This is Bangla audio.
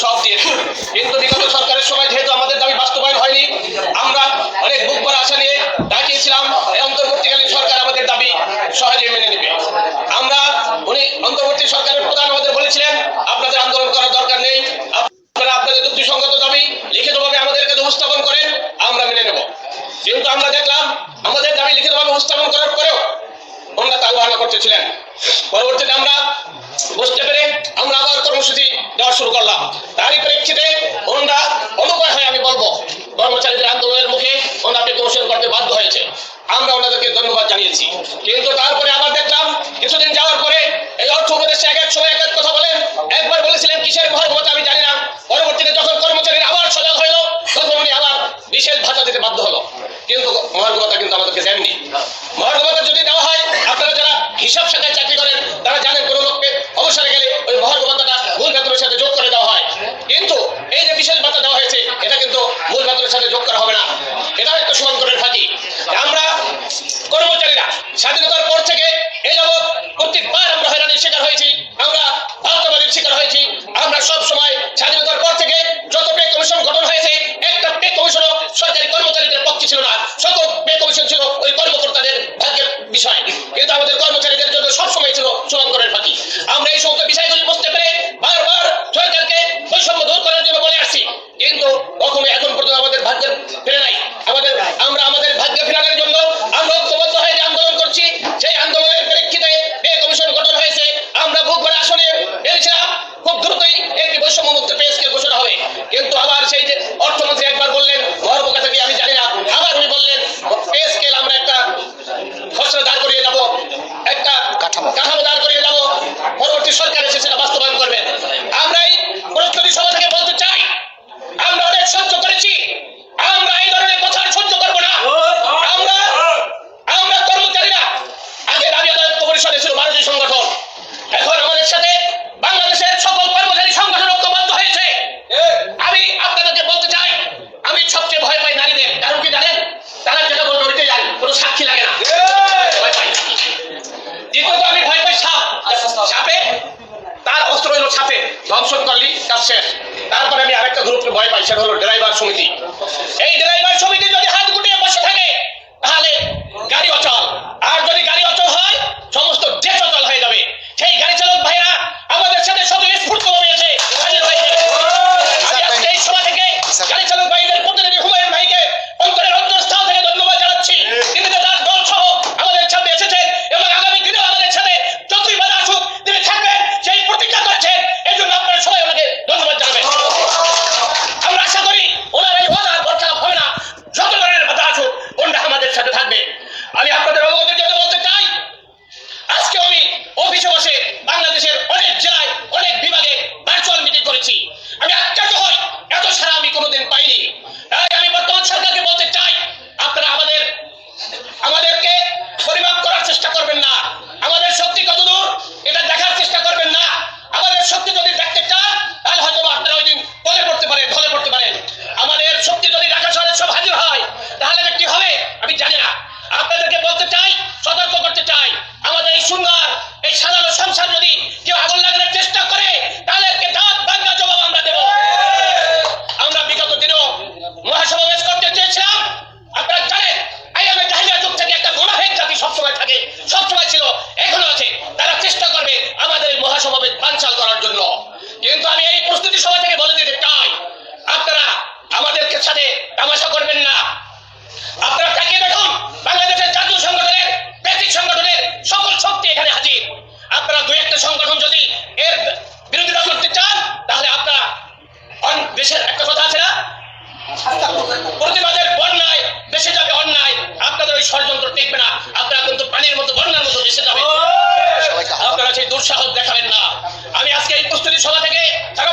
সব দিয়েছি, কিন্তু বিগত সরকারের সময় যেহেতু আমাদের দাবি বাস্তবায়ন হয়নি, আমরা অনেক বুক ভরা আশা নিয়ে তাকিয়েছিলাম এই অন্তর্বর্তীকালীন সরকার আমাদের দাবি সহজে মেনে নেবে। আমরা অন্তর্বর্তী সরকারের প্রধান আমাদের বলেছিলেন আপনাদের আন্দোলন করার দরকার নেই, আপনারা আপনাদের যুক্তিসঙ্গত দাবি লিখিতভাবে আমাদের কাছে উপস্থাপন করেন, আমরা মেনে নেব। কিন্তু আমরা দেখলাম আমাদের দাবি লিখিতভাবে উপস্থাপন করার পরেও ওনারা তা অবহেলা করতেছিলেন। পরবর্তীতে আমরা বুঝতে পেরে আমরা আবার কর্মসূচি দেওয়া শুরু করলাম। তারই প্রেক্ষিতে ওনারা অনুপায় হয় আমি বলবো কর্মচারীদের আন্দোলনের মুখে ওনারা কমিশন করতে বাধ্য হয়েছে, আমরা ওনাদেরকে ধন্যবাদ জানিয়েছি। কিন্তু তারপরে আবার দেখলাম কিছুদিন যাওয়ার পরে এই অর্থ উপদেষ্টা এক এক সময় এক এক কথা বলেন। একবার বলেছিলেন কিসের মহার্ঘবতা আমি জানি না, পরবর্তীতে যখন কর্মচারীরা আবার সজাগ হইল তখন উনি আবার বিশেষ ভাতা দিতে বাধ্য হলো। কিন্তু মহার্ঘবতা কিন্তু আমাদেরকে দেননি। মহার্ঘবতা যদি দেওয়া হয়, আপনারা যারা হিসাব শাখায় চাকরি করেন তারা জানেন কোনো লোককে অবসরে গেলে ওই মহার্ঘবতাটা মূল বেতনের সাথে যোগ করে দেওয়া হয়। কিন্তু এই যে বিশেষ ভাতা দেওয়া হয়েছে এটা কিন্তু মূল বেতনের সাথে যোগ করা হবে না, এটাও একটা সমান্তরের ফাঁকি। আমরা কর্মচারীরা স্বাধীনতার পর থেকে এই যাবৎ প্রত্যেকবার আমরা হয়রানির শিকার হয়েছি, আমরা ভারতবাদীর শিকার হয়েছি। আমরা সব সময় স্বাধীনতার পর থেকে যত পে কমিশন গঠন হয়েছে একটা পে কমিশনও সরকারি কর্মচারীদের পক্ষে ছিল না, সকল পে কমিশন ছিল ওই কর্মকর্তাদের ভাগ্যের বিষয়, কিন্তু আমাদের কর্মচারীদের জন্য সবসময় ছিল সমান্তরের ফাঁকি। আমরা এই সমস্ত বিষয়গুলি বুঝতে পেরে বারবার সরকারকে বৈষম্য দূর করার জন্য বলে আসছি, কিন্তু কখনো এখন পর্যন্ত আমাদের ভাগ্য ফিরে নাই। আমরা আমাদের ভাগ্য ফেরানোর জন্য আমরা ঐক্যবদ্ধ হয়ে যে আন্দোলন করছি, সেই আন্দোলনের প্রেক্ষিতে পে কমিশন গঠন হয়েছে। আমরা বুক ভরা আসনে পেরেছিলাম খুব দ্রুতই একটি বৈষম্যমুক্ত পে স্কেল ঘোষণা হবে, কিন্তু আবার সেই যে অর্থমন্ত্রী একবার বললেন মহার্ঘবতা থেকে আমি জানি না, আবার উনি বললেন পে স্কেল আমরা একটা খসড়া দাঁড় করিয়ে যাব, একটা কাঠামো দাঁড় করিয়ে যাব, পরবর্তী সরকার এসে সেটা বাস্তবায়ন করবেন। আমরা এই প্রস্তুতি সভা থেকে বলতে চাই আমরা অনেক সহ্য করেছি, আমরা এই ধরনের কথা সহ্য করবো না। আমরা কর্মচারীরা আগে দাবি আদায় পরিষদে ছিল ভারতীয় সংগঠন, এখন আমাদের সাথে বাংলাদেশের সকল কর্মচারী সংগঠন ঐক্যবদ্ধ হয়েছে। আমি আপনাদেরকে বলতে চাই আমি সবচেয়ে ভয় পাই নারীদের, কারণ কি জানেন, তারা যেটা বলতে ওইটাই জানি, কোনো সাক্ষী লাগে না, ভয় পাই। দ্বিতীয়ত আমি ভয় পাই সাপে, তার অস্ত্র হইল সাপে, ধর্ষণ করলি কাজ শেষ। তারপরে আমি আরেকটা গ্রুপকে ভয় পাই, সেটা হলো ড্রাইভার সমিতি। এই ড্রাইভার সমিতি যদি হাত গুটিয়ে বসে থাকে তাহলে গাড়ি অচল, আর যদি গাড়ি অচল হয় সমস্ত দেশ অচল হয়ে যাবে। সেই গাড়ি চালক ভাইরা আমাদের সাথে স্বতঃস্ফূর্ত হয়েছে। আমি আজকে এই সভা থেকে গাড়ি চালক ভাইদের প্রতিনিধি হুমায়ুন ভাইকে অন্তরের অন্তঃস্থল থেকে ধন্যবাদ জানাচ্ছি। তিনি যে তার দল সহ আমাদের সামনে এসেছেন এবং আগামী দিনেও আমাদের সাথে যতই বাধা আসুক তিনি থাকবেন সেই প্রতিজ্ঞা করেছেন, এই জন্য আপনারা সবাই ওনাকে ধন্যবাদ জানাবেন। আমরা আশা করি ওনার এই ওয়াদার বরখেলাপ হবে না, যত ধরনের বাধা আসুক ওনারা আমাদের সাথে থাকবে। আমি আপনাদের অবগতির জন্য বলতে চাই আজকে আমি অফিসে বসে বাংলাদেশের অনেক জেলায় অনেক বিভাগে ভার্চুয়াল মিটিং করেছি। আমি আশ্চর্য হই, এত সারা আমি কোনোদিন পাইনি। তাই আমি বর্তমান সরকারকে বলতে চাই আপনারা আমাদেরকে পরিমাপ করার চেষ্টা করবেন না, আমাদের শক্তি কতদূর এটা দেখার চেষ্টা করবেন না। আমাদের শক্তি যদি দেখতে চান তাহলে হয়তো আপনারা ওই দিন ঢলে পড়তে পারেন। আমাদের শক্তি যদি ঢাকা শহরে সব হাজির হয় তাহলে কি হবে আমি জানি না। আপনাদেরকে বলতে চাই, সতর্ক করতে চাই, আমাদের এই সুন্দর এই সাজানো সংসার যদি কেউ আগুন লাগানোর চেষ্টা করে তাহলে দাঁত ভাঙা জবাব আমরা দেব। আমরা বিগত দিনেও মহাসমাবেশ করতে চেয়েছিলাম, আপনারা জানেন আইয়ামে জাহিলিয়া যুগ থেকে একটা মুনাফিক জাতি সবসময় থাকে, সবসময় ছিল, এখনো আছে। তারা চেষ্টা করবে আমাদের এই মহাসমাবেশ বানচাল করার জন্য। কিন্তু আমি এই প্রস্তুতি সভা থেকে বলে দিতে চাই আপনারা আমাদেরকে সাথে তামাশা করবেন না। আপনারা তাকিয়ে দেখুন বাংলাদেশের জাতীয় সংগঠনের বেসিক সংগঠনের সকল শক্তি এখানে হাজির। আপনারা দুই একটা সংগঠন যদি এর বিরোধিতা করতে চান তাহলে আপনারা দেশের একটা কথা আছে না, প্রতিবাদের বন্যায় দেশে যাবে অন্যায়, আপনাদের ওই ষড়যন্ত্র টিকবে না। আপনারা কিন্তু পানির মতো বন্যার মতো দেশে যাবে, আপনারা সেই দুঃসাহস দেখাবেন না। আমি আজকে এই প্রস্তুতি সভা থেকে সারা